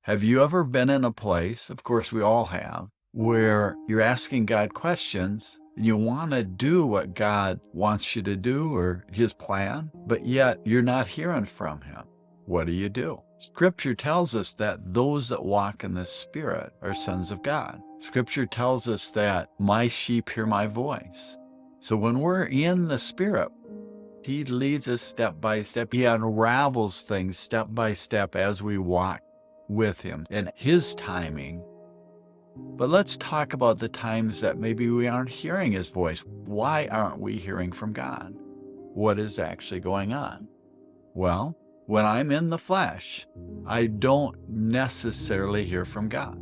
Have you ever been in a place, of course we all have, where you're asking God questions and you want to do what God wants you to do or his plan, but yet you're not hearing from him? What do? Scripture tells us that those that walk in the Spirit are sons of God. Scripture tells us that my sheep hear my voice. So when we're in the Spirit, he leads us step by step. He unravels things step by step as we walk with him in his timing. But let's talk about the times that maybe we aren't hearing his voice. Why aren't we hearing from God? What is actually going on? Well, when I'm in the flesh, I don't necessarily hear from God.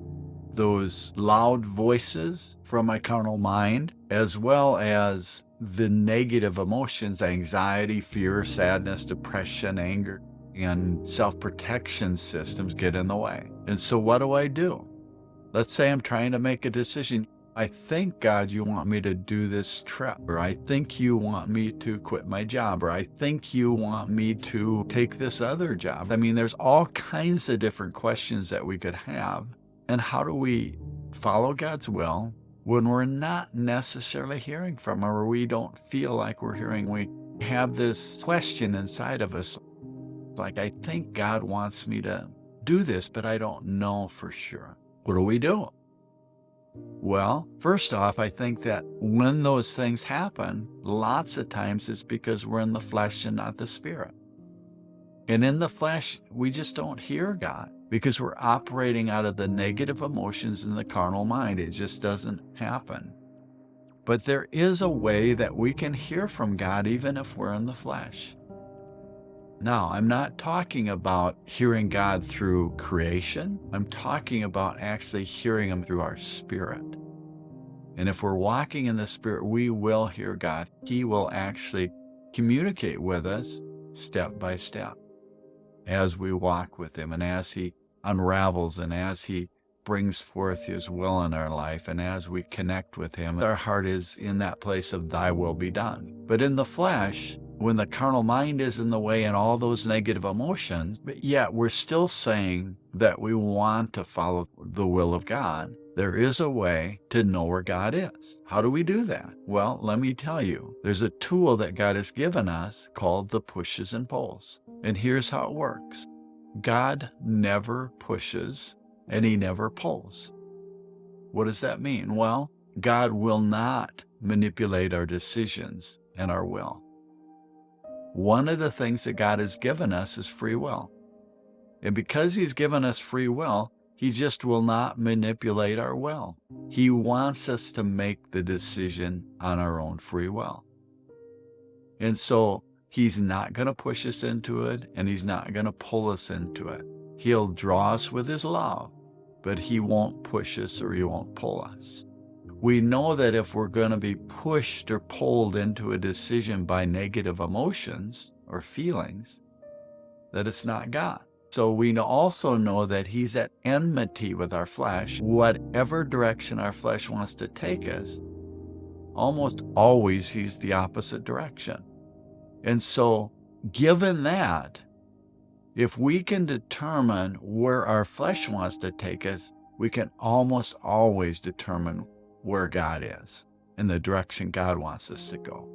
Those loud voices from my carnal mind, as well as the negative emotions, anxiety, fear, sadness, depression, anger, and self-protection systems get in the way. And so what do? Let's say I'm trying to make a decision. I think, God, you want me to do this trip, or I think you want me to quit my job, or I think you want me to take this other job. I mean, there's all kinds of different questions that we could have. And how do we follow God's will when we're not necessarily hearing from him, or we don't feel like we're hearing? We have this question inside of us, like, I think God wants me to do this, but I don't know for sure. What do we do? Well, first off, I think that when those things happen, lots of times it's because we're in the flesh and not the Spirit. And in the flesh, we just don't hear God because we're operating out of the negative emotions in the carnal mind. It just doesn't happen. But there is a way that we can hear from God even if we're in the flesh. Now, I'm not talking about hearing God through creation. I'm talking about actually hearing him through our spirit. And if we're walking in the Spirit, we will hear God. He will actually communicate with us step by step as we walk with him and as he unravels and as he brings forth his will in our life and as we connect with him. Our heart is in that place of thy will be done. But in the flesh, when the carnal mind is in the way and all those negative emotions, but yet we're still saying that we want to follow the will of God, there is a way to know where God is. How do we do that? Well, let me tell you, there's a tool that God has given us called the pushes and pulls. And here's how it works. God never pushes and he never pulls. What does that mean? Well, God will not manipulate our decisions and our will. One of the things that God has given us is free will. And because he's given us free will, he just will not manipulate our will. He wants us to make the decision on our own free will. And so he's not going to push us into it, and he's not going to pull us into it. He'll draw us with his love, but he won't push us or he won't pull us. We know that if we're going to be pushed or pulled into a decision by negative emotions or feelings, that it's not God. So we also know that he's at enmity with our flesh. Whatever direction our flesh wants to take us, almost always he's the opposite direction. And so given that, if we can determine where our flesh wants to take us, we can almost always determine where God is and the direction God wants us to go.